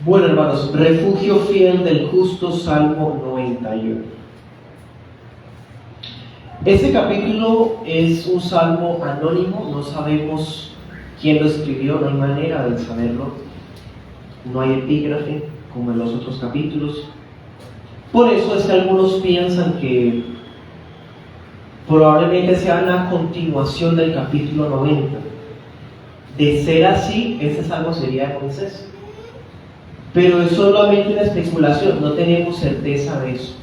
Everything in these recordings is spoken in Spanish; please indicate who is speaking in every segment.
Speaker 1: Bueno, hermanos, refugio fiel del justo, Salmo 91. Este capítulo es un salmo anónimo, no sabemos quién lo escribió, no hay manera de saberlo, no hay epígrafe como en los otros capítulos. Por eso es que algunos piensan que probablemente sea una continuación del capítulo 90. De ser así, este salmo sería de Moisés. Pero es solamente una especulación, no tenemos certeza de eso.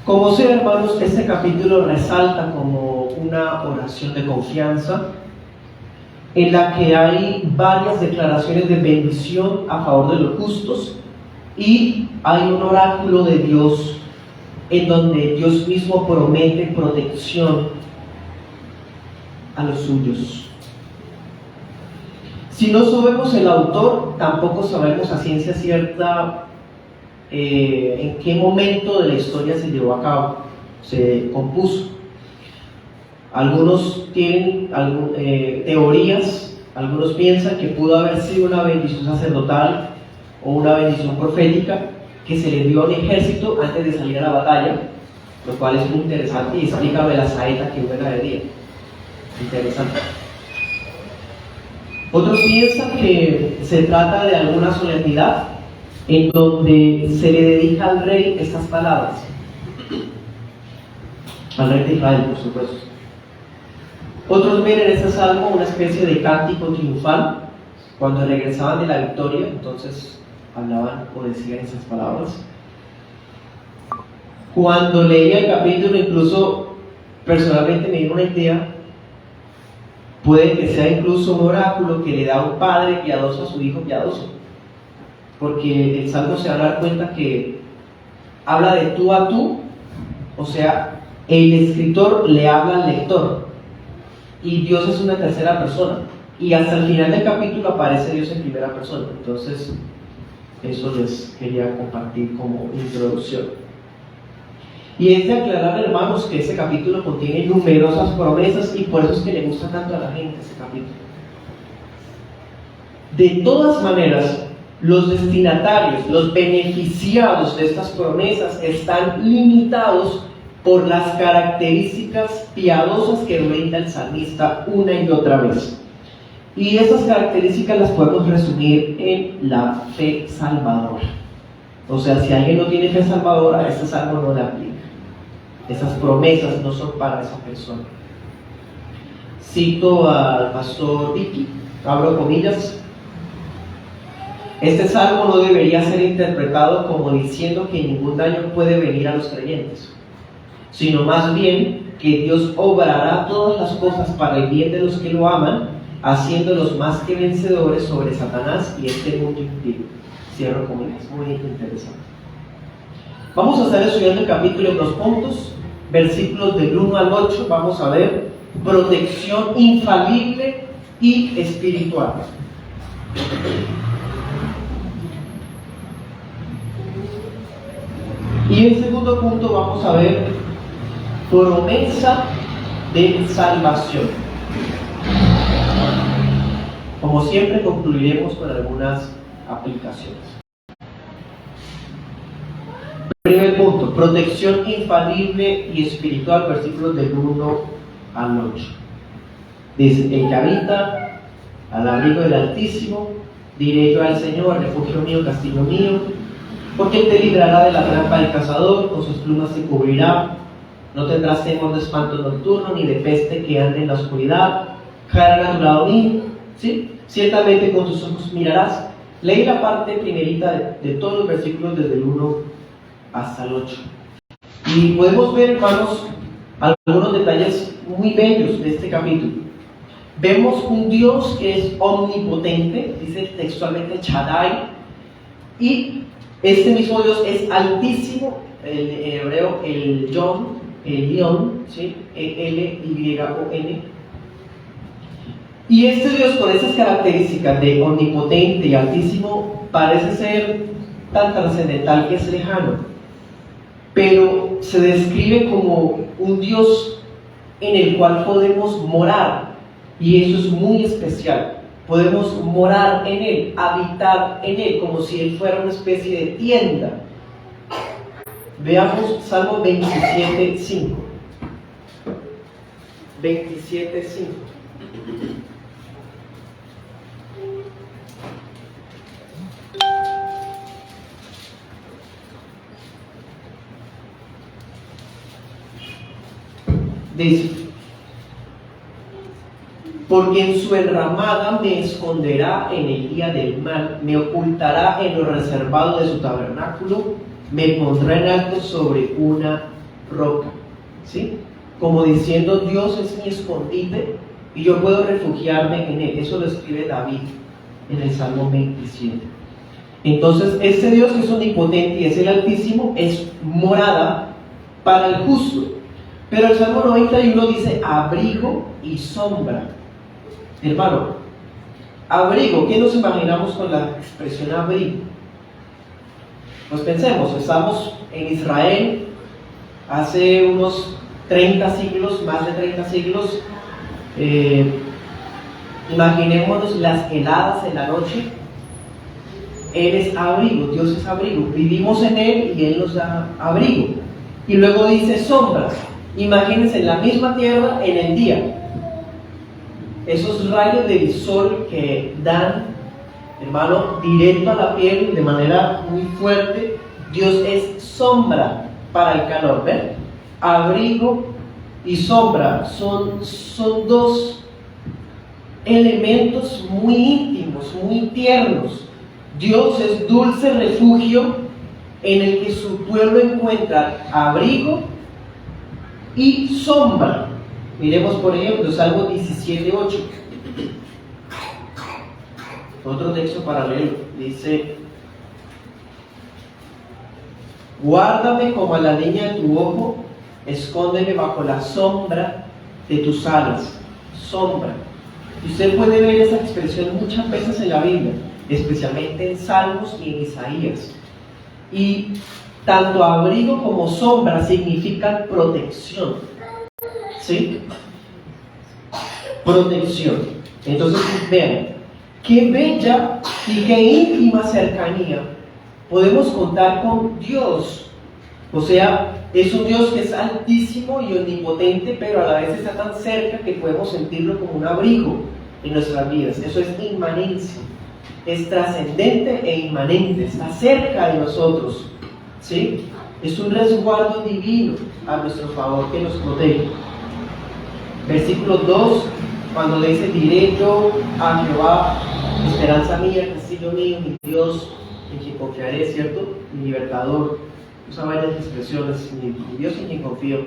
Speaker 1: Como sea, hermanos, este capítulo resalta como una oración de confianza en la que hay varias declaraciones de bendición a favor de los justos y hay un oráculo de Dios en donde Dios mismo promete protección a los suyos. Si no sabemos el autor, tampoco sabemos a ciencia cierta en qué momento de la historia se llevó a cabo, se compuso. Algunos tienen teorías, algunos piensan que pudo haber sido una bendición sacerdotal o una bendición profética que se le dio al ejército antes de salir a la batalla, lo cual es muy interesante y explica de la saeta que vuela de día. Interesante. Otros piensan que se trata de alguna solemnidad en donde se le dedica al rey estas palabras, al rey de Israel, por supuesto. Otros ven en este salmo una especie de cántico triunfal, cuando regresaban de la victoria, entonces hablaban o decían esas palabras. Cuando leía el capítulo, incluso personalmente me dio una idea. Puede que sea incluso un oráculo que le da un padre piadoso a su hijo piadoso, porque el salmo se va a dar cuenta que habla de tú a tú, o sea, el escritor le habla al lector y Dios es una tercera persona, y hasta el final del capítulo aparece Dios en primera persona. Entonces eso les quería compartir como introducción. Y es de aclarar, hermanos, que este capítulo contiene numerosas promesas y por eso es que le gusta tanto a la gente este capítulo. De todas maneras, los destinatarios, los beneficiados de estas promesas están limitados por las características piadosas que brinda el salmista una y otra vez. Y esas características las podemos resumir en la fe salvadora. O sea, si alguien no tiene fe salvadora, este salmo no le aplica. Esas promesas no son para esa persona. Cito al pastor Vicky, abro comillas: este salmo no debería ser interpretado como diciendo que ningún daño puede venir a los creyentes, sino más bien que Dios obrará todas las cosas para el bien de los que lo aman, haciéndolos más que vencedores sobre Satanás y este mundo impío. Cierro comillas. Muy interesante. Vamos a estar estudiando el capítulo en 2 puntos, versículos del 1 al 8. Vamos a ver protección infalible y espiritual. Y en segundo punto vamos a ver promesa de salvación. Como siempre, concluiremos con algunas aplicaciones. Primer punto, protección infalible y espiritual, versículos del 1 al 8. Dice: el que habita al abrigo del Altísimo, diré yo al Señor, refugio mío, castillo mío, porque Él te librará de la trampa del cazador, con sus plumas te cubrirá, no tendrás temor de espanto nocturno, ni de peste que ande en la oscuridad, caerá a tu lado mío, ¿sí? Ciertamente con tus ojos mirarás. Leí la parte primerita de todos los versículos desde el 1 hasta el 8. Y podemos ver, hermanos, algunos detalles muy bellos de este capítulo. Vemos un Dios que es omnipotente, dice textualmente Shaddai, y este mismo Dios es altísimo, en hebreo el Lion, ¿sí? L-Y-O-N. Y este Dios, con esas características de omnipotente y altísimo, parece ser tan trascendental que es lejano, pero se describe como un Dios en el cual podemos morar, y eso es muy especial. Podemos morar en Él, habitar en Él, como si Él fuera una especie de tienda. Veamos Salmo 27:5. 27:5. Dice: porque en su enramada me esconderá en el día del mal, me ocultará en lo reservado de su tabernáculo, me pondrá en alto sobre una roca. ¿Sí? Como diciendo, Dios es mi escondite y yo puedo refugiarme en Él. Eso lo escribe David en el Salmo 27. Entonces, este Dios que es omnipotente y es el Altísimo, es morada para el justo. Pero el Salmo 91 dice abrigo y sombra. Hermano, abrigo, ¿qué nos imaginamos con la expresión abrigo? Pues pensemos, estamos en Israel hace unos 30 siglos, más de 30 siglos. Imaginémonos las heladas en la noche. Él es abrigo, Dios es abrigo. Vivimos en Él y Él nos da abrigo. Y luego dice sombras. Imagínense en la misma tierra en el día. Esos rayos del sol que dan, hermano, directo a la piel de manera muy fuerte. Dios es sombra para el calor. ¿Ven? Abrigo y sombra son dos elementos muy íntimos, muy tiernos. Dios es dulce refugio en el que su pueblo encuentra abrigo y sombra. Miremos por ejemplo Salmo 17:8. Otro texto paralelo. Dice: guárdame como a la niña de tu ojo, escóndeme bajo la sombra de tus alas. Sombra. Y usted puede ver esa expresión muchas veces en la Biblia, especialmente en Salmos y en Isaías. Y tanto abrigo como sombra significan protección. ¿Sí? Protección. Entonces, vean, qué bella y qué íntima cercanía podemos contar con Dios. O sea, es un Dios que es altísimo y omnipotente, pero a la vez está tan cerca que podemos sentirlo como un abrigo en nuestras vidas. Eso es inmanencia. Es trascendente e inmanente. Está cerca de nosotros. ¿Sí? Es un resguardo divino a nuestro favor que nos protege. Versículo 2, cuando le dice: diré yo a Jehová, esperanza mía, castillo mío, mi Dios, en quien confiaré, ¿cierto? Mi libertador. Usa varias expresiones, mi Dios en quien confío.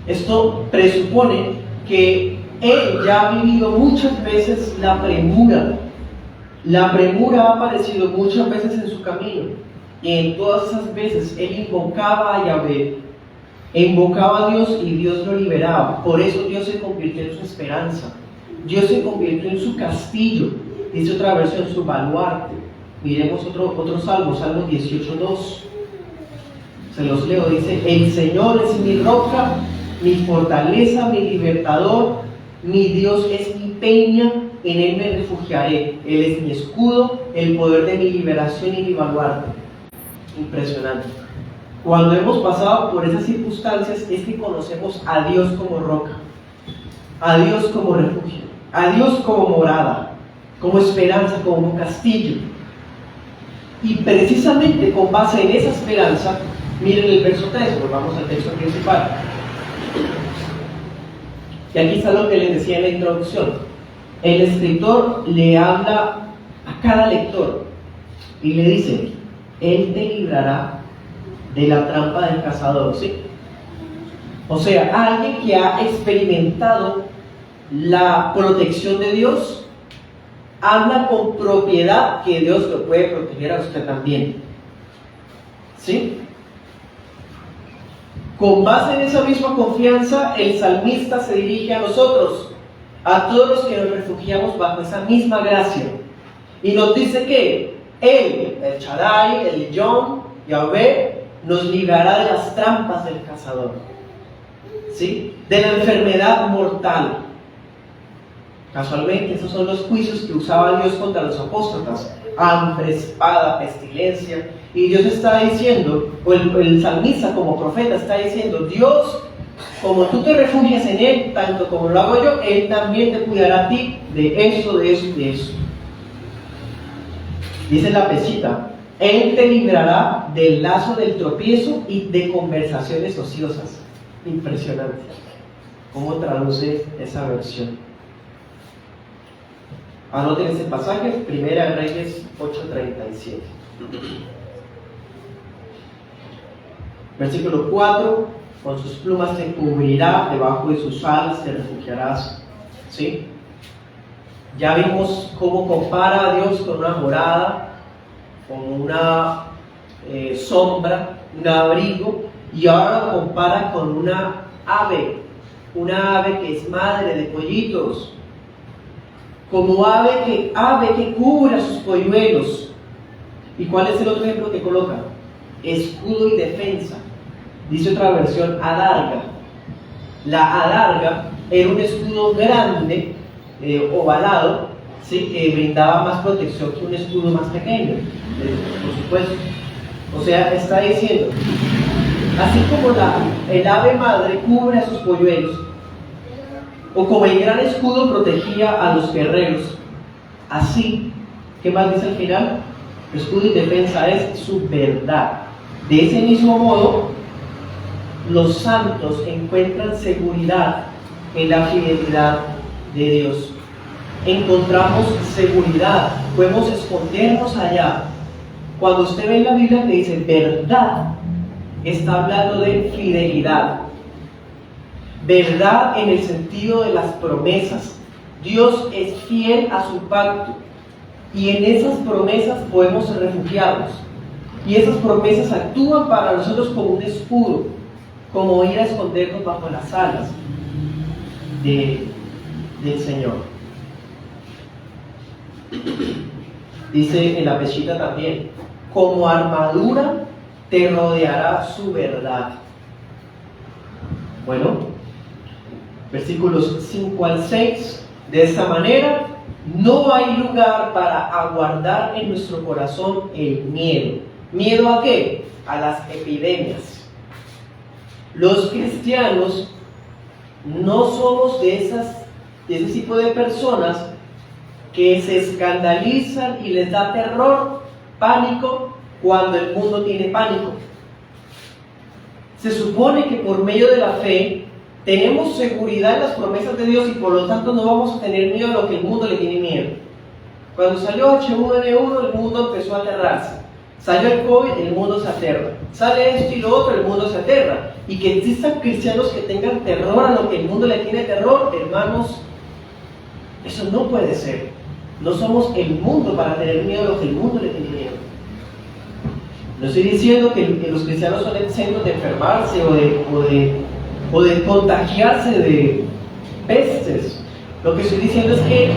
Speaker 1: Esto presupone que él ya ha vivido muchas veces la premura. La premura ha aparecido muchas veces en su camino. Y en todas esas veces él invocaba a Yahvé, invocaba a Dios y Dios lo liberaba. Por eso Dios se convirtió en su esperanza. Dios se convirtió en su castillo. Dice otra versión, su baluarte. Miremos otro salmo, Salmo 18:2. Se los leo, dice: el Señor es mi roca, mi fortaleza, mi libertador, mi Dios es mi peña, en Él me refugiaré. Él es mi escudo, el poder de mi liberación y mi baluarte. Impresionante. Cuando hemos pasado por esas circunstancias es que conocemos a Dios como roca, a Dios como refugio, a Dios como morada, como esperanza, como castillo. Y precisamente con base en esa esperanza, miren el verso 3, volvamos al texto principal. Y aquí está lo que les decía en la introducción. El escritor le habla a cada lector y le dice: Él te librará de la trampa del cazador, ¿sí? O sea, alguien que ha experimentado la protección de Dios habla con propiedad que Dios lo puede proteger a usted también, ¿sí? Con base en esa misma confianza, el salmista se dirige a nosotros, a todos los que nos refugiamos bajo esa misma gracia, y nos dice que Él, el Shaddai, el Yom, Yahvé, nos librará de las trampas del cazador, ¿sí? De la enfermedad mortal. Casualmente, esos son los juicios que usaba Dios contra los apóstatas: hambre, espada, pestilencia. Y Dios está diciendo, o el salmista como profeta está diciendo: Dios, como tú te refugias en Él, tanto como lo hago yo, Él también te cuidará a ti de eso, de eso y de eso. Dice la Pesita: Él te librará del lazo del tropiezo y de conversaciones ociosas. Impresionante cómo traduce esa versión. Anoten ese pasaje, Primera de Reyes 8:37. Versículo 4: Con sus plumas te cubrirá, debajo de sus alas te refugiarás. ¿Sí? Ya vimos cómo compara a Dios con una morada, con una sombra, un abrigo, y ahora lo compara con una ave que es madre de pollitos, como ave que cubre a sus polluelos. ¿Y cuál es el otro ejemplo que coloca? Escudo y defensa. Dice otra versión, adarga. La adarga era un escudo grande, ovalado, ¿sí?, que brindaba más protección que un escudo más pequeño, por supuesto. O sea, está diciendo, así como el ave madre cubre a sus polluelos, o como el gran escudo protegía a los guerreros, así, ¿qué más dice al final? Escudo y defensa es su verdad. De ese mismo modo, los santos encuentran seguridad en la fidelidad de Dios. Encontramos seguridad, podemos escondernos allá. Cuando usted ve en la Biblia que dice verdad, está hablando de fidelidad. Verdad en el sentido de las promesas. Dios es fiel a su pacto y en esas promesas podemos refugiarnos. Y esas promesas actúan para nosotros como un escudo, como ir a escondernos bajo las alas del Señor. Dice en la Pesita también: como armadura te rodeará su verdad. Bueno, versículos 5 al 6. De esta manera, no hay lugar para aguardar en nuestro corazón el miedo. ¿Miedo a qué? A las epidemias. Los cristianos no somos de ese tipo de personas que se escandalizan y les da terror, pánico, cuando el mundo tiene pánico. Se supone que por medio de la fe tenemos seguridad en las promesas de Dios y por lo tanto no vamos a tener miedo a lo que el mundo le tiene miedo. Cuando salió H1N1, el mundo empezó a aterrarse. Salió el COVID, el mundo se aterra. Sale esto y lo otro, el mundo se aterra. Y que existan cristianos que tengan terror a lo que el mundo le tiene terror, hermanos, eso no puede ser. No somos el mundo para tener miedo a lo que el mundo le tiene miedo. No estoy diciendo que los cristianos son exentos de enfermarse o de contagiarse de pestes. Lo que estoy diciendo es que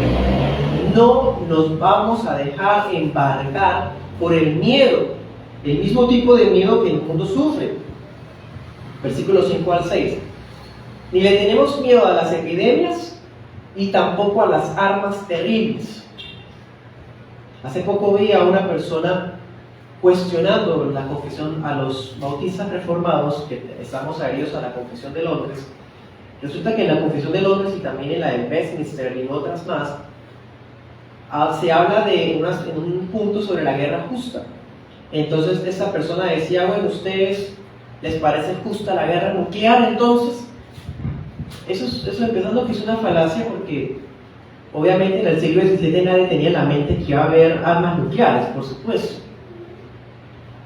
Speaker 1: no nos vamos a dejar embargar por el miedo, el mismo tipo de miedo que el mundo sufre. Versículos 5 al 6. Ni le tenemos miedo a las epidemias y tampoco a las armas terribles. Hace poco vi a una persona cuestionando la confesión a los bautistas reformados, que estamos adheridos a la Confesión de Londres. Resulta que en la Confesión de Londres y también en la de Westminster y otras más, se habla en un punto sobre la guerra justa. Entonces esta persona decía: bueno, ¿ustedes les parece justa la guerra nuclear? Entonces, eso empezando que es una falacia, porque obviamente en el siglo XVII nadie tenía en la mente que iba a haber armas nucleares, por supuesto.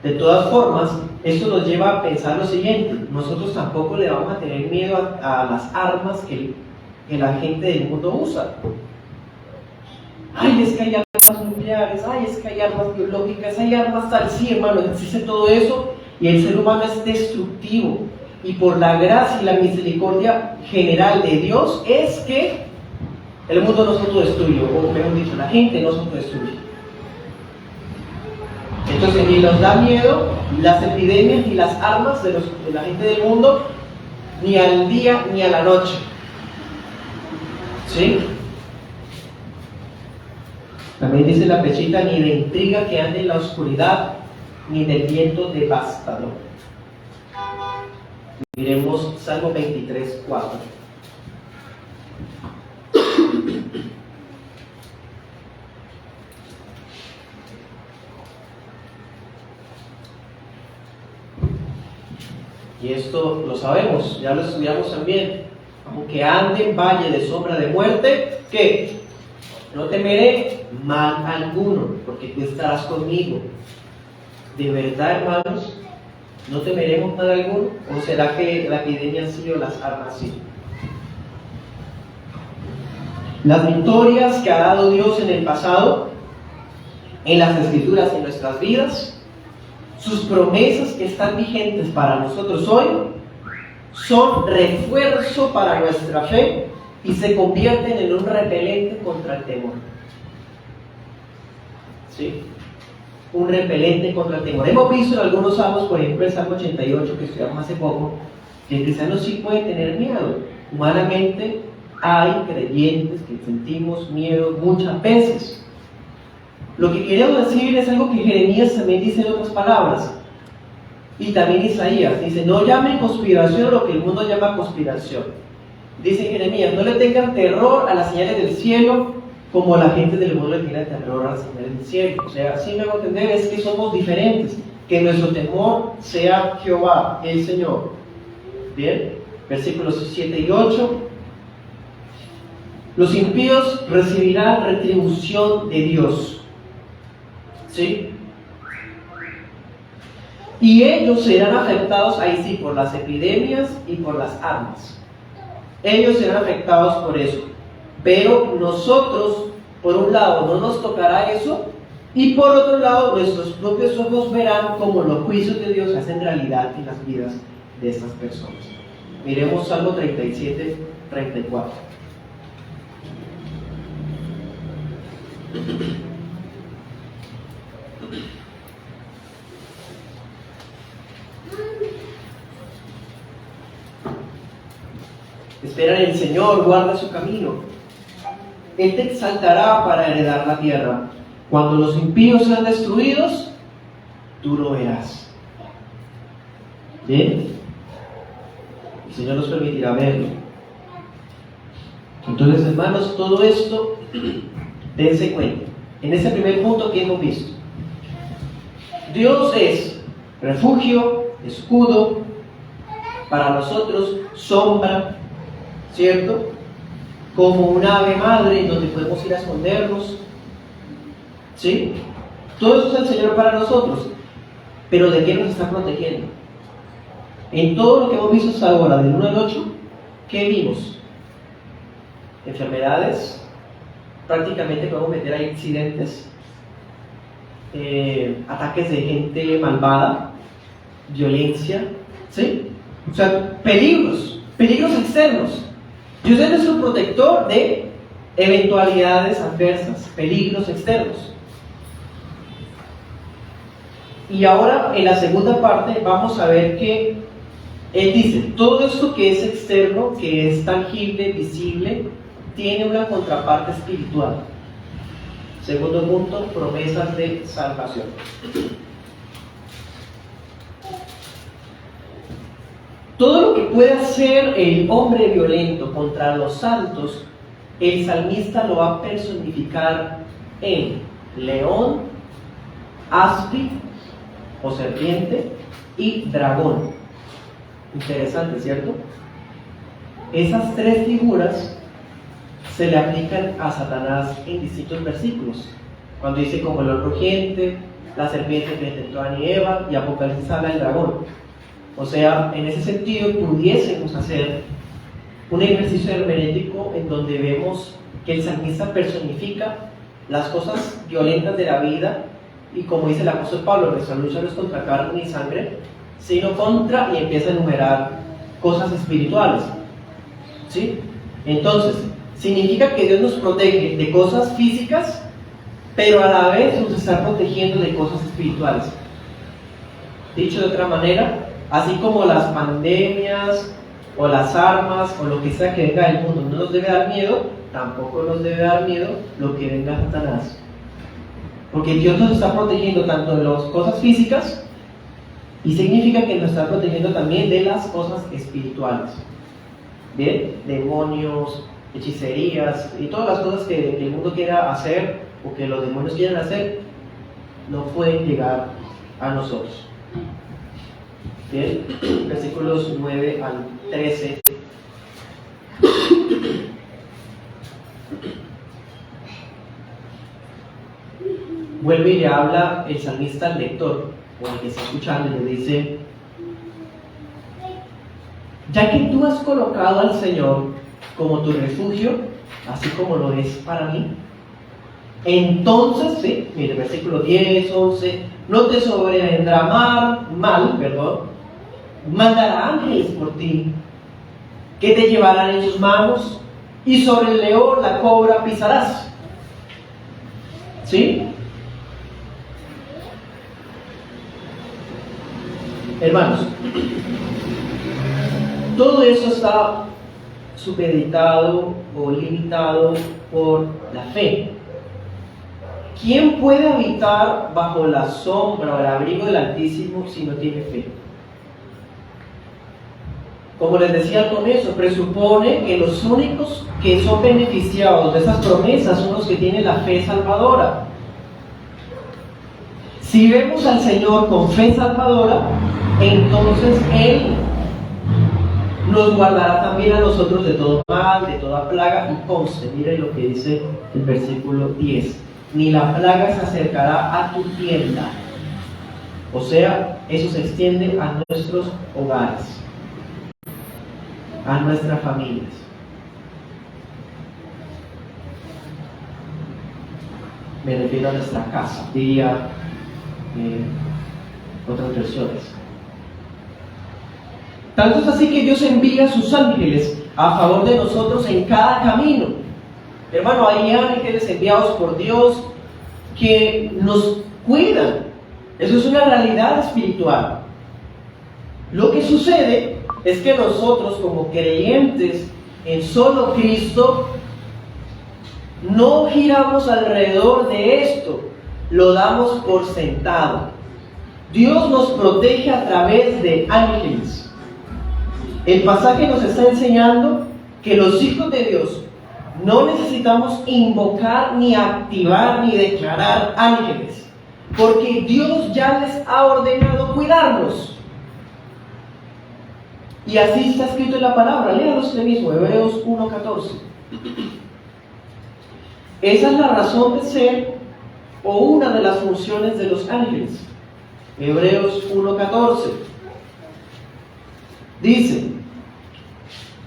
Speaker 1: De todas formas, esto nos lleva a pensar lo siguiente: nosotros tampoco le vamos a tener miedo a las armas que la gente del mundo usa. Ay, es que hay armas nucleares, ay, es que hay armas biológicas, hay armas tal. Sí, hermano, existe todo eso y el ser humano es destructivo. Y por la gracia y la misericordia general de Dios es que el mundo no se autodestruye, o mejor dicho, la gente no se autodestruye. Entonces, ni nos da miedo las epidemias ni las armas de la gente del mundo, ni al día ni a la noche. ¿Sí? También dice la flechita, ni de intriga que ande en la oscuridad, ni del viento devastador. Miremos Salmo 23, 4. Y esto lo sabemos, ya lo estudiamos también. Aunque ande en valle de sombra de muerte, ¿qué? No temeré mal alguno, porque tú estarás conmigo. ¿De verdad, hermanos? ¿No temeremos mal alguno? ¿O será que la epidemia sí o las armas sí? Las victorias que ha dado Dios en el pasado, en las Escrituras, en nuestras vidas, sus promesas que están vigentes para nosotros hoy, son refuerzo para nuestra fe y se convierten en un repelente contra el temor. ¿Sí? Un repelente contra el temor. Hemos visto en algunos salmos, por ejemplo el Salmo 88 que estudiamos hace poco, que el cristiano sí puede tener miedo. Humanamente hay creyentes que sentimos miedo muchas veces. Lo que queremos decir es algo que Jeremías también dice en otras palabras. Y también Isaías dice, no llamen conspiración lo que el mundo llama conspiración. Dice Jeremías, no le tengan terror a las señales del cielo como la gente del mundo le tiene terror a las señales del cielo. O sea, así me hago entender, es que somos diferentes. Que nuestro temor sea Jehová, el Señor. Bien, versículos 7 y 8. Los impíos recibirán retribución de Dios. ¿Sí? Y ellos serán afectados, ahí sí, por las epidemias y por las armas. Ellos serán afectados por eso. Pero nosotros, por un lado, no nos tocará eso, y por otro lado, nuestros propios ojos verán cómo los juicios de Dios se hacen realidad en las vidas de estas personas. Miremos Salmo 37, 34. Espera en el Señor, guarda su camino. Él te exaltará para heredar la tierra. Cuando los impíos sean destruidos, tú lo verás. ¿Bien? El Señor nos permitirá verlo. Entonces, hermanos, todo esto, dense cuenta. En ese primer punto que hemos visto, Dios es refugio, escudo, para nosotros sombra, ¿cierto? Como un ave madre en donde podemos ir a escondernos, ¿sí? Todo eso es el Señor para nosotros. Pero ¿de qué nos está protegiendo? En todo lo que hemos visto hasta ahora, del 1 al 8, ¿qué vimos? Enfermedades, prácticamente podemos meter ahí accidentes, ataques de gente malvada, violencia, ¿sí? O sea, peligros externos. Dios es nuestro protector de eventualidades adversas, peligros externos. Y ahora, en la segunda parte, vamos a ver que Él dice, todo esto que es externo, que es tangible, visible, tiene una contraparte espiritual. Segundo punto, promesas de salvación. Todo lo que puede hacer el hombre violento contra los santos, el salmista lo va a personificar en león, áspid o serpiente y dragón. Interesante, ¿cierto? Esas tres figuras se le aplican a Satanás en distintos versículos. Cuando dice como el león rugiente, la serpiente que tentó a Adán y Eva, y Apocalipsis habla del dragón. O sea, en ese sentido pudiésemos hacer un ejercicio hermenéutico en donde vemos que el salmista personifica las cosas violentas de la vida y como dice el apóstol Pablo, nuestra lucha no es contra carne ni sangre, sino contra, y empieza a enumerar cosas espirituales. ¿Sí? Entonces, significa que Dios nos protege de cosas físicas, pero a la vez nos está protegiendo de cosas espirituales. Dicho de otra manera, así como las pandemias o las armas o lo que sea que venga del mundo no nos debe dar miedo, tampoco nos debe dar miedo lo que venga Satanás. Porque Dios nos está protegiendo tanto de las cosas físicas y significa que nos está protegiendo también de las cosas espirituales. ¿Bien? Demonios, hechicerías y todas las cosas que el mundo quiera hacer o que los demonios quieran hacer no pueden llegar a nosotros. Bien, versículos 9 al 13. Vuelve y le habla el salmista al lector, o al que está escuchando, y le dice: ya que tú has colocado al Señor como tu refugio, así como lo es para mí, entonces, sí, mire, versículo 10, 11, no te sobrevendrá mal, mandará ángeles por ti, que te llevarán en sus manos, y sobre el león, la cobra pisarás. ¿Sí? Hermanos, todo eso está supeditado o limitado por la fe. ¿Quién puede habitar bajo la sombra o el abrigo del Altísimo si no tiene fe? Como les decía al comienzo, presupone que los únicos que son beneficiados de esas promesas son los que tienen la fe salvadora. Si vemos al Señor con fe salvadora, entonces Él nos guardará también a nosotros de todo mal, de toda plaga. Y conste, mire lo que dice el versículo 10: ni la plaga se acercará a tu tienda. O sea, eso se extiende a nuestros hogares, a nuestras familias. Me refiero a nuestra casa, diría otras versiones. Tanto es así que Dios envía a sus ángeles a favor de nosotros en cada camino. Hermano, hay ángeles enviados por Dios que nos cuidan. Eso es una realidad espiritual. Lo que sucede es que nosotros, como creyentes en solo Cristo, no giramos alrededor de esto, lo damos por sentado. Dios nos protege a través de ángeles. El pasaje nos está enseñando que los hijos de Dios no necesitamos invocar, ni activar, ni declarar ángeles, porque Dios ya les ha ordenado cuidarnos. Y así está escrito en la palabra. Léalo usted mismo, Hebreos 1:14. Esa es la razón de ser, o una de las funciones de los ángeles. Hebreos 1:14 dice: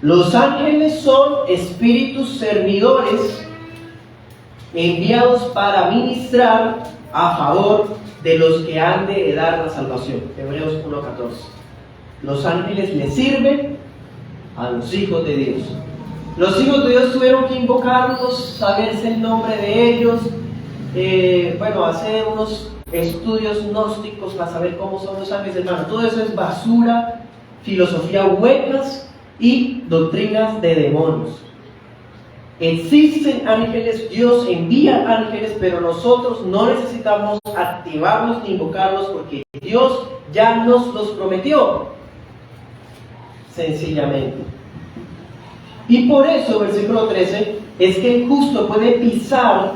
Speaker 1: los ángeles son espíritus servidores enviados para ministrar a favor de los que han de heredar la salvación. Hebreos 1:14. Los ángeles le sirven a los hijos de Dios. Los hijos de Dios tuvieron que invocarlos, saberse el nombre de ellos, hacer unos estudios gnósticos para saber cómo son los ángeles, hermano. Todo eso es basura, filosofía huecas y doctrinas de demonios. Existen ángeles, Dios envía ángeles, pero nosotros no necesitamos activarlos ni invocarlos porque Dios ya nos los prometió, sencillamente. Y por eso, versículo 13, es que el justo puede pisar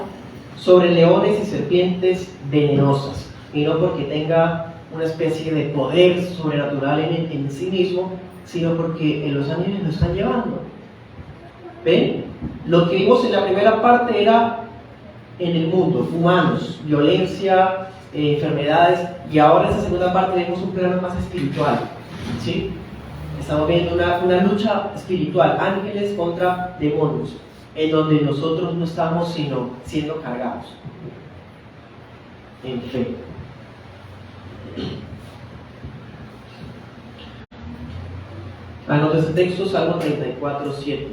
Speaker 1: sobre leones y serpientes venenosas, y no porque tenga una especie de poder sobrenatural en sí mismo, sino porque los ángeles lo están llevando. ¿Ven? Lo que vimos en la primera parte era en el mundo, humanos, violencia, enfermedades, y ahora en esta segunda parte vemos un plano más espiritual. ¿Sí? Estamos viendo una lucha espiritual, ángeles contra demonios, en donde nosotros no estamos sino siendo cargados en fe. Anota este texto, Salmo 34:7.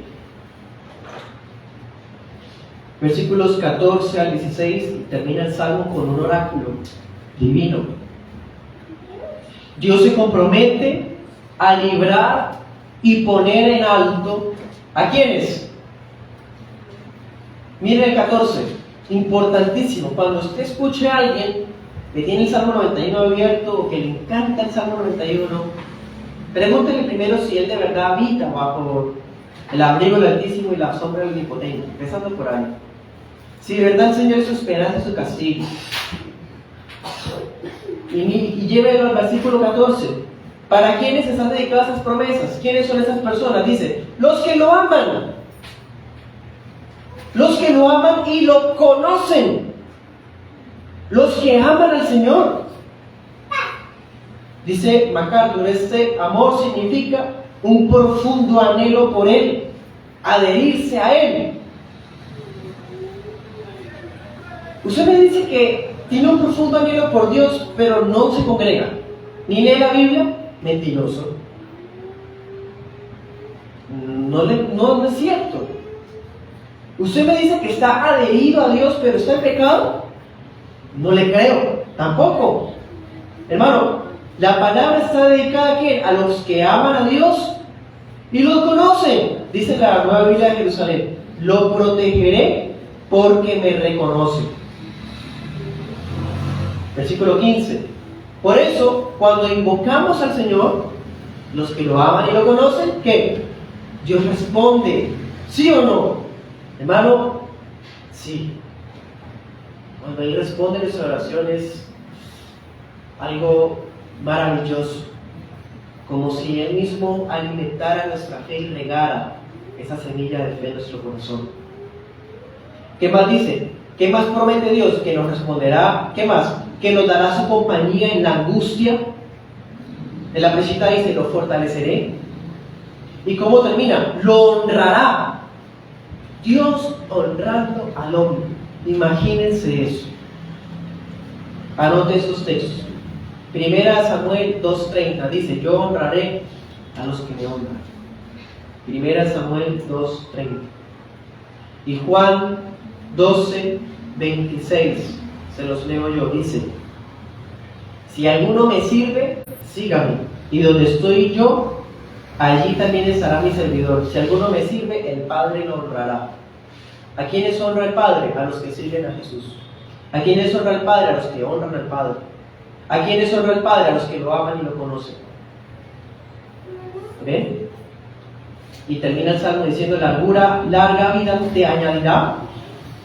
Speaker 1: Versículos 14 al 16, y termina el Salmo con un oráculo divino. Dios se compromete a librar y poner en alto ¿a quiénes? Miren el 14. Importantísimo. Cuando usted escuche a alguien que tiene el Salmo 91 abierto o que le encanta el Salmo 91, pregúntele primero si él de verdad habita bajo el abrigo del Altísimo y la sombra del Omnipotente, empezando por ahí. Si de verdad el Señor es su esperanza y su castigo. Y llévelo al versículo 14. ¿Para quiénes están dedicadas esas promesas? ¿Quiénes son esas personas? Dice, los que lo aman. Los que lo aman y lo conocen. Los que aman al Señor. Dice MacArthur, este amor significa un profundo anhelo por Él, adherirse a Él. Usted me dice que tiene un profundo anhelo por Dios, pero no se congrega, ni lee la Biblia. Mentiroso. No es cierto. Usted me dice que está adherido a Dios, pero está en pecado. No le creo, tampoco. Hermano, la palabra está dedicada ¿a quién? A los que aman a Dios y lo conocen. Dice la Nueva Biblia de Jerusalén: lo protegeré porque me reconoce. Versículo 15. Por eso, cuando invocamos al Señor, los que lo aman y lo conocen, ¿qué? Dios responde, ¿sí o no? Hermano, sí. Cuando Él responde nuestra oración es algo maravilloso, como si Él mismo alimentara nuestra fe y regara esa semilla de fe en nuestro corazón. ¿Qué más dice? ¿Qué más promete Dios? Que nos responderá. ¿Qué más? Que nos dará su compañía en la angustia. En la flechita dice, lo fortaleceré. ¿Y cómo termina? Lo honrará. Dios honrando al hombre. Imagínense eso. Anote estos textos. Primera Samuel 2:30 dice, yo honraré a los que me honran. Primera Samuel 2:30. Y Juan 12:26, se los leo yo, dice, si alguno me sirve, sígame, y donde estoy yo, allí también estará mi servidor. Si alguno me sirve, el Padre lo honrará. ¿A quiénes honra el Padre? A los que sirven a Jesús. ¿A quiénes honra el Padre? A los que honran al Padre. ¿A quiénes honra el Padre? A los que lo aman y lo conocen. ¿Ven? Y termina el Salmo diciendo, larga vida te añadirá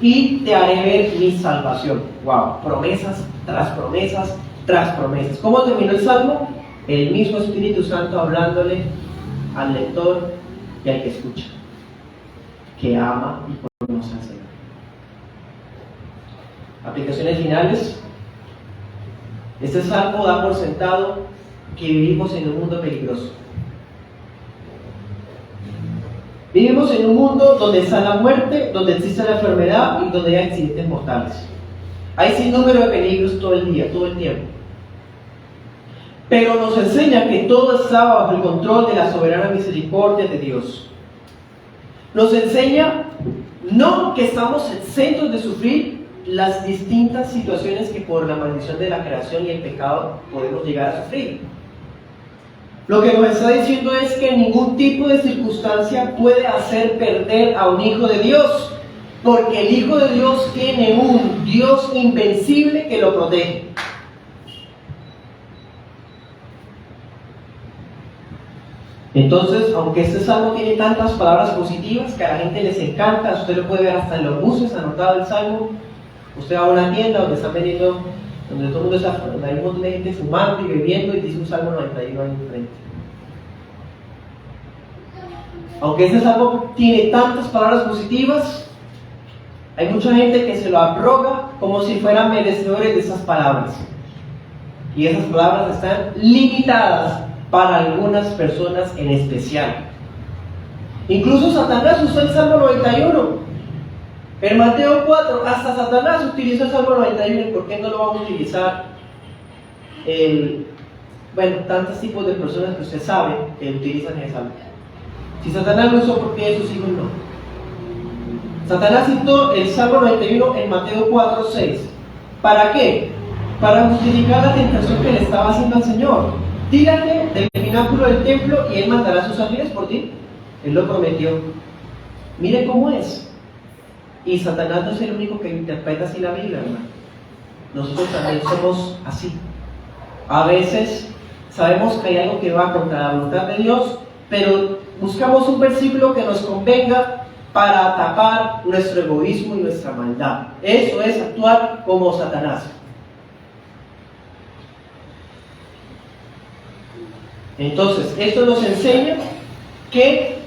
Speaker 1: y te haré ver mi salvación. Wow, promesas tras promesas tras promesas. ¿Cómo terminó el Salmo? El mismo Espíritu Santo hablándole al lector y al que escucha, que ama y conoce al Señor. Aplicaciones finales. Este Salmo da por sentado que vivimos en un mundo peligroso. Vivimos en un mundo donde está la muerte, donde existe la enfermedad y donde hay accidentes mortales. Hay sin número de peligros todo el día, todo el tiempo. Pero nos enseña que todo está bajo el control de la soberana misericordia de Dios. Nos enseña no que estamos exentos de sufrir las distintas situaciones que por la maldición de la creación y el pecado podemos llegar a sufrir. Lo que nos está diciendo es que ningún tipo de circunstancia puede hacer perder a un hijo de Dios, porque el Hijo de Dios tiene un Dios invencible que lo protege. Entonces, aunque este salmo tiene tantas palabras positivas que a la gente les encanta, usted lo puede ver hasta en los buses anotado el salmo. Usted va a una tienda donde están vendiendo, donde todo el mundo está, donde hay un montón de gente fumando y bebiendo y dice un salmo 91 ahí enfrente. Aunque este salmo tiene tantas palabras positivas, hay mucha gente que se lo abroga como si fueran merecedores de esas palabras. Y esas palabras están limitadas para algunas personas en especial. Incluso Satanás usó el Salmo 91. En Mateo 4, hasta Satanás utilizó el Salmo 91. ¿Por qué no lo vamos a utilizar tantos tipos de personas que usted sabe que utilizan el Salmo? Si Satanás lo usó, ¿por qué sus hijos no? Satanás citó el Salmo 91 en Mateo 4:6. ¿Para qué? Para justificar la tentación que le estaba haciendo al Señor. Tírate del pináculo del templo y Él mandará sus ángeles por ti. Él lo prometió. Mire cómo es. Y Satanás no es el único que interpreta así la Biblia, hermano. Nosotros también somos así. A veces sabemos que hay algo que va contra la voluntad de Dios, pero buscamos un versículo que nos convenga para tapar nuestro egoísmo y nuestra maldad. Eso es actuar como Satanás. Entonces, esto nos enseña que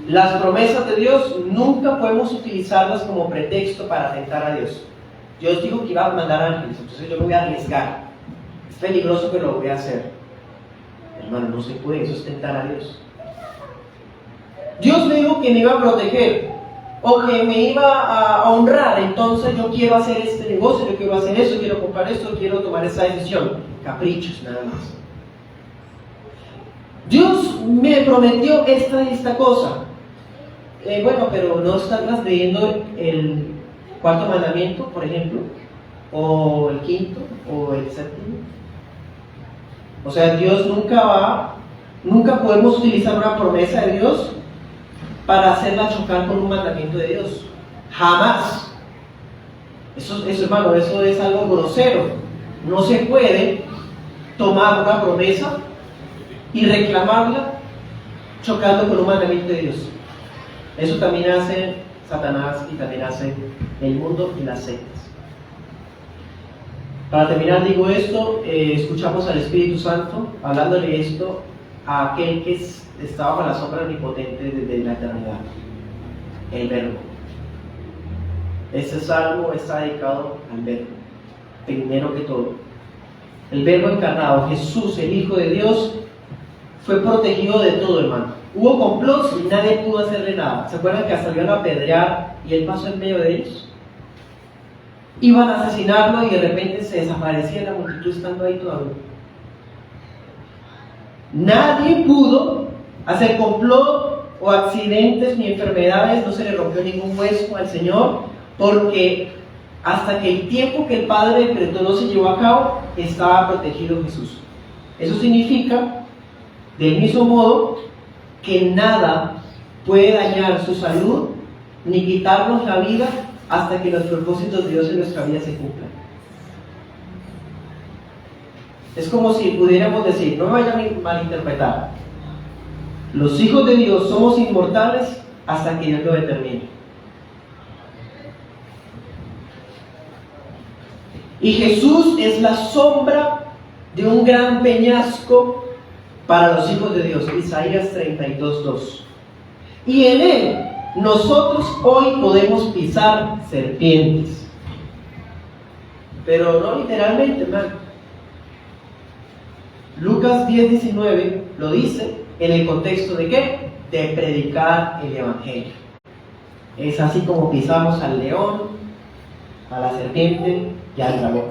Speaker 1: las promesas de Dios nunca podemos utilizarlas como pretexto para tentar a Dios. Dios dijo que iba a mandar ángeles, entonces yo me voy a arriesgar. Es peligroso, pero lo voy a hacer. Hermano, no se puede, eso es tentar a Dios. Dios me dijo que me iba a proteger o que me iba a honrar, entonces yo quiero hacer este negocio, yo quiero hacer eso, quiero comprar esto, quiero tomar esta decisión. Caprichos, nada más. Dios me prometió esta cosa. Bueno, pero no estás leyendo el cuarto mandamiento, por ejemplo, o el quinto, o el séptimo. O sea, Dios nunca podemos utilizar una promesa de Dios para hacerla chocar con un mandamiento de Dios. Jamás. Eso, hermano, eso es algo grosero. No se puede tomar una promesa y reclamarla chocando con un mandamiento de Dios. Eso también hace Satanás y también hace el mundo y las sectas. Para terminar digo esto, escuchamos al Espíritu Santo hablándole esto a aquel que estaba bajo la sombra omnipotente desde la eternidad, el Verbo. Este salmo está dedicado al Verbo, primero que todo. El Verbo encarnado, Jesús, el Hijo de Dios, fue protegido de todo, hermano. Hubo complots y nadie pudo hacerle nada. ¿Se acuerdan que hasta lo iban a apedrear y él pasó en medio de ellos? Iban a asesinarlo y de repente se desaparecía la multitud estando ahí todavía. Nadie pudo hacer complot o accidentes ni enfermedades, no se le rompió ningún hueso al Señor, porque hasta que el tiempo que el Padre decretó no se llevó a cabo, estaba protegido Jesús. Eso significa, del mismo modo, que nada puede dañar su salud ni quitarnos la vida hasta que los propósitos de Dios en nuestra vida se cumplan. Es como si pudiéramos decir, no me vayan a malinterpretar, los hijos de Dios somos inmortales hasta que Dios lo determine. Y Jesús es la sombra de un gran peñasco para los hijos de Dios. Isaías 32:2. Y en Él nosotros hoy podemos pisar serpientes. Pero no literalmente, hermano. Lucas 10:19 lo dice en el contexto de ¿qué? De predicar el Evangelio. Es así como pisamos al león, a la serpiente y al dragón.